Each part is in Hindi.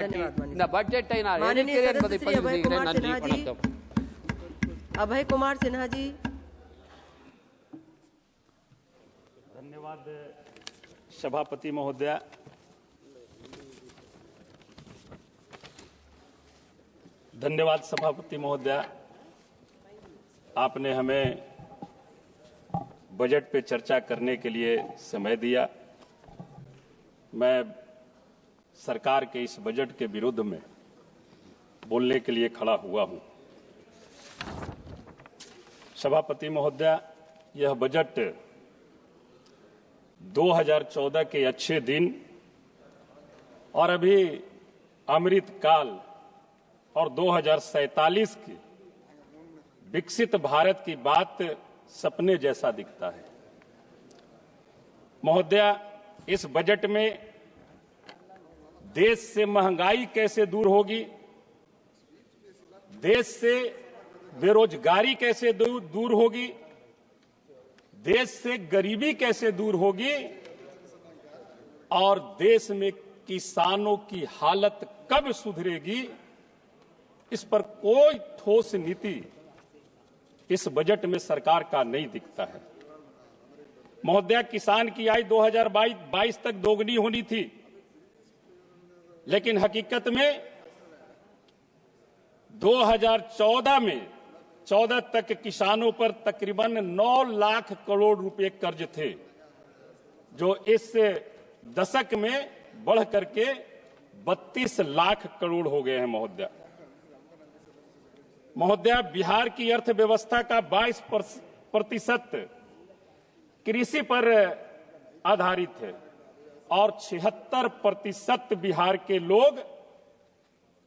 धन्यवाद இந்த பட்ஜெட்டை நான் माननीय எதிர்க்கிறேன் सदस्य என்பதை श्री பதிவு अभय செய்கிறேன். कुमार நன்றி, सिन्हा जी। வணக்கம். अभय कुमार सिन्हा जी। धन्यवाद सभापति महोदया। धन्यवाद सभापति महोदया, आपने हमें बजट पे चर्चा करने के लिए समय दिया। मैं सरकार के इस बजट के विरुद्ध में बोलने के लिए खड़ा हुआ हूं। सभापति महोदया, यह बजट 2014 के अच्छे दिन और अभी अमृत काल और 2047 की विकसित भारत की बात सपने जैसा दिखता है। महोदया, इस बजट में देश से महंगाई कैसे दूर होगी, देश से बेरोजगारी कैसे दूर होगी, देश से गरीबी कैसे दूर होगी और देश में किसानों की हालत कब सुधरेगी, इस पर कोई ठोस नीति इस बजट में सरकार का नहीं दिखता है। महोदया, किसान की आय 2022 तक दोगुनी होनी थी, लेकिन हकीकत में 2014 में 14 तक किसानों पर तकरीबन 9 लाख करोड़ रुपए कर्ज थे, जो इस दशक में बढ़ करके 32 लाख करोड़ हो गए हैं। महोदया, बिहार की अर्थव्यवस्था का 22% कृषि पर आधारित है और 76% बिहार के लोग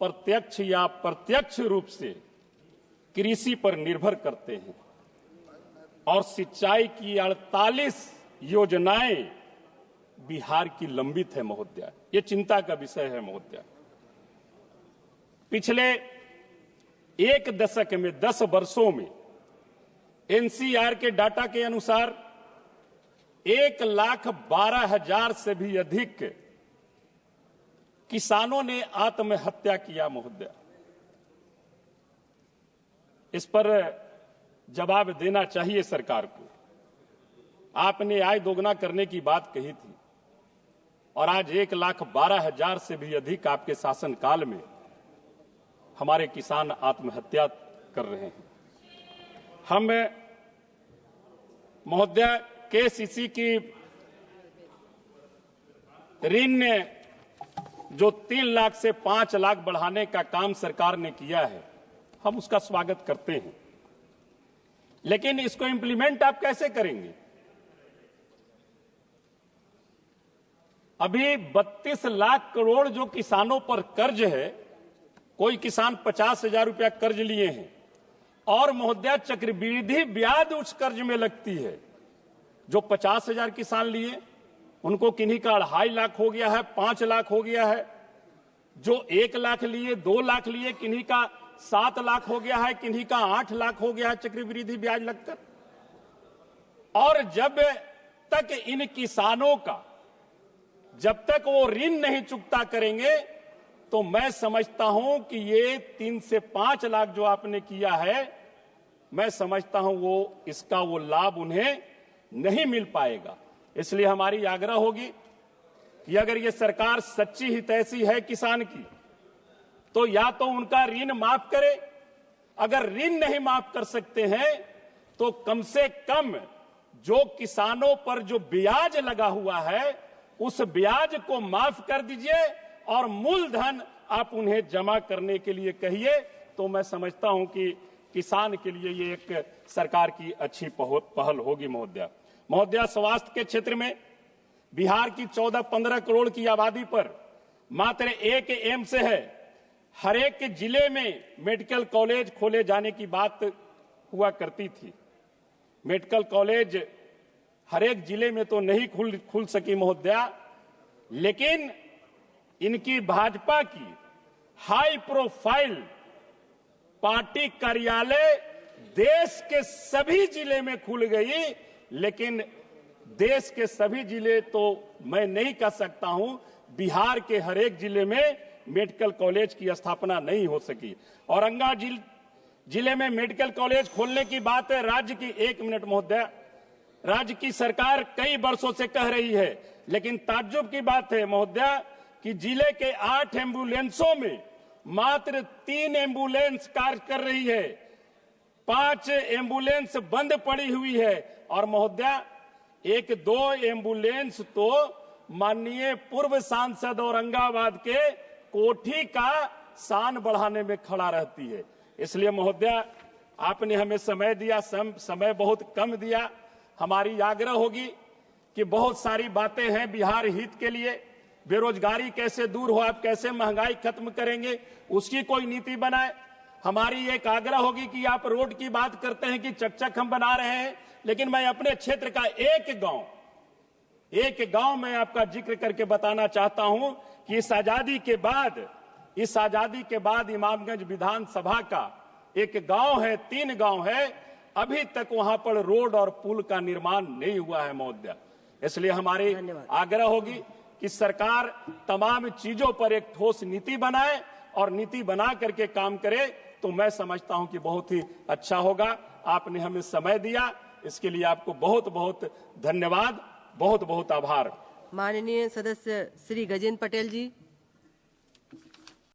प्रत्यक्ष या अप्रत्यक्ष रूप से कृषि पर निर्भर करते हैं और सिंचाई की 48 योजनाएं बिहार की लंबित है। महोदया, ये चिंता का विषय है। महोदया, पिछले एक दशक में 10 वर्षों में एनसीआर के डाटा के अनुसार 1,12,000 से भी अधिक किसानों ने आत्महत्या किया। महोदया, इस पर जवाब देना चाहिए सरकार को। आपने आय दोगुना करने की बात कही थी और आज 1,12,000 से भी अधिक आपके शासनकाल में हमारे किसान आत्महत्या कर रहे हैं। हम महोदया, केसीसी की ऋण जो 3 लाख से 5 लाख बढ़ाने का काम सरकार ने किया है, हम उसका स्वागत करते हैं, लेकिन इसको इंप्लीमेंट आप कैसे करेंगे? अभी 32 लाख करोड़ जो किसानों पर कर्ज है, कोई किसान 50,000 रुपया कर्ज लिए हैं और महोदया चक्रवृद्धि ब्याज उस कर्ज में लगती है। जो 50,000 किसान लिए उनको किन्हीं का 2.5 लाख हो गया है, 5 लाख हो गया है। जो 1 लाख लिए, 2 लाख लिए, किन्हीं का 7 लाख हो गया है, किन्हीं का 8 लाख हो गया है चक्रवृद्धि ब्याज लगकर। और जब तक इन किसानों का जब तक वो ऋण नहीं चुकता करेंगे, तो मैं समझता हूं कि ये 3 से 5 लाख जो आपने किया है, मैं समझता हूं वो इसका वो लाभ उन्हें नहीं मिल पाएगा। इसलिए हमारी आग्रह होगी कि अगर ये सरकार सच्ची हितैषी है किसान की, तो या तो उनका ऋण माफ करे, अगर ऋण नहीं माफ कर सकते हैं तो कम से कम जो किसानों पर जो ब्याज लगा हुआ है उस ब्याज को माफ कर दीजिए और मूलधन आप उन्हें जमा करने के लिए कहिए। तो मैं समझता हूं कि किसान के लिए ये एक सरकार की अच्छी पहल होगी। महोदया, स्वास्थ्य के क्षेत्र में बिहार की 14-15 करोड़ की आबादी पर मात्र एक एम्स है। हर एक जिले में मेडिकल कॉलेज खोले जाने की बात हुआ करती थी। मेडिकल कॉलेज हर एक जिले में तो नहीं खुल सकी महोदया, लेकिन इनकी भाजपा की हाई प्रोफाइल पार्टी कार्यालय देश के सभी जिले में खुल गई, लेकिन देश के सभी जिले तो मैं नहीं कह सकता हूं, बिहार के हर एक जिले में मेडिकल कॉलेज की स्थापना नहीं हो सकी। औरंगाबाद जिले में मेडिकल कॉलेज खोलने की बात है। राज्य की, एक मिनट महोदय, राज्य की सरकार कई वर्षों से कह रही है, लेकिन ताज्जुब की बात है महोदय कि जिले के 8 एम्बुलेंसों में मात्र 3 एम्बुलेंस कार्य कर रही है, 5 एम्बुलेंस बंद पड़ी हुई है। और महोदय 1-2 एम्बुलेंस तो माननीय पूर्व सांसद औरंगाबाद के कोठी का शान बढ़ाने में खड़ा रहती है। इसलिए महोदय आपने हमें समय दिया, समय बहुत कम दिया। हमारी आग्रह होगी कि बहुत सारी बातें हैं बिहार हित के लिए, बेरोजगारी कैसे दूर हो, आप कैसे महंगाई खत्म करेंगे, उसकी कोई नीति बनाए। हमारी एक आग्रह होगी कि आप रोड की बात करते हैं कि चकचक हम बना रहे हैं, लेकिन मैं अपने क्षेत्र का एक गांव में आपका जिक्र करके बताना चाहता हूं कि इस आजादी के बाद इमामगंज विधानसभा का एक गांव है, 3 गांव है, अभी तक वहां पर रोड और पुल का निर्माण नहीं हुआ है महोदय। इसलिए हमारी आग्रह होगी कि सरकार तमाम चीजों पर एक ठोस नीति बनाए और नीति बना करके काम करे, तो मैं समझता हूं कि बहुत ही अच्छा होगा। आपने हमें समय दिया, इसके लिए आपको बहुत बहुत धन्यवाद, बहुत बहुत आभार। माननीय सदस्य श्री गजेंद्र पटेल जी।